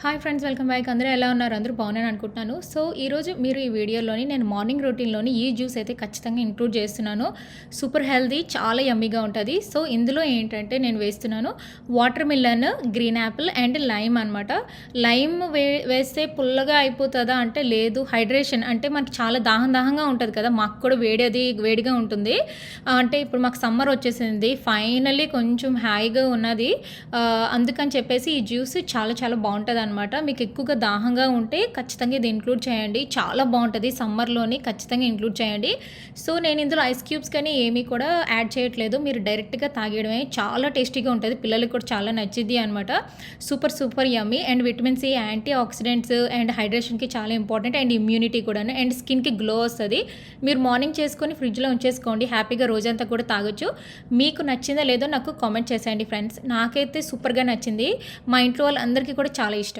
Hi friends, welcome back. అందరూ ఎలా ఉన్నారు? అందరూ బాగున్నారని అనుకుంటున్నాను. సో ఈరోజు మీరు ఈ వీడియోలోని నేను మార్నింగ్ రొటీన్లోని ఈ జ్యూస్ అయితే ఖచ్చితంగా ఇంక్లూడ్ చేస్తున్నాను. సూపర్ హెల్తీ, చాలా యమ్మీగా ఉంటుంది. సో ఇందులో ఏంటంటే నేను వేస్తున్నాను water melon, green Apple and lime అనమాట. లైమ్ వేస్తే పుల్లగా అయిపోతుందా అంటే లేదు, హైడ్రేషన్ అంటే మనకి చాలా దాహంగా ఉంటుంది కదా, మాకు కూడా వేడిగా ఉంటుంది. అంటే ఇప్పుడు మాకు సమ్మర్ వచ్చేసింది, ఫైనల్లీ కొంచెం హాయిగా ఉన్నది. అందుకని చెప్పేసి ఈ జ్యూస్ చాలా చాలా బాగుంటుంది అనమాట. మీకు ఎక్కువగా దాహంగా ఉంటే ఖచ్చితంగా ఇది ఇంక్లూడ్ చేయండి, చాలా బాగుంటుంది. సమ్మర్లోని ఖచ్చితంగా ఇంక్లూడ్ చేయండి. సో నేను ఇందులో ఐస్ క్యూబ్స్ కానీ ఏమీ కూడా యాడ్ చేయట్లేదు, మీరు డైరెక్ట్గా తాగేయడమే. చాలా టేస్టీగా ఉంటుంది, పిల్లలకి కూడా చాలా నచ్చింది అనమాట. Super yummy. And vitamin C, antioxidants and హైడ్రేషన్కి చాలా ఇంపార్టెంట్, అండ్ ఇమ్యూనిటీ కూడా, అండ్ స్కిన్కి గ్లో వస్తుంది. మీరు మార్నింగ్ చేసుకొని ఫ్రిడ్జ్లో ఉంచేసుకోండి, హ్యాపీగా రోజంతా కూడా తాగొచ్చు. మీకు నచ్చిందో లేదో నాకు కామెంట్ చేసేయండి ఫ్రెండ్స్. నాకైతే సూపర్గా నచ్చింది, మా ఇంట్లో వాళ్ళందరికీ కూడా చాలా ఇష్టం.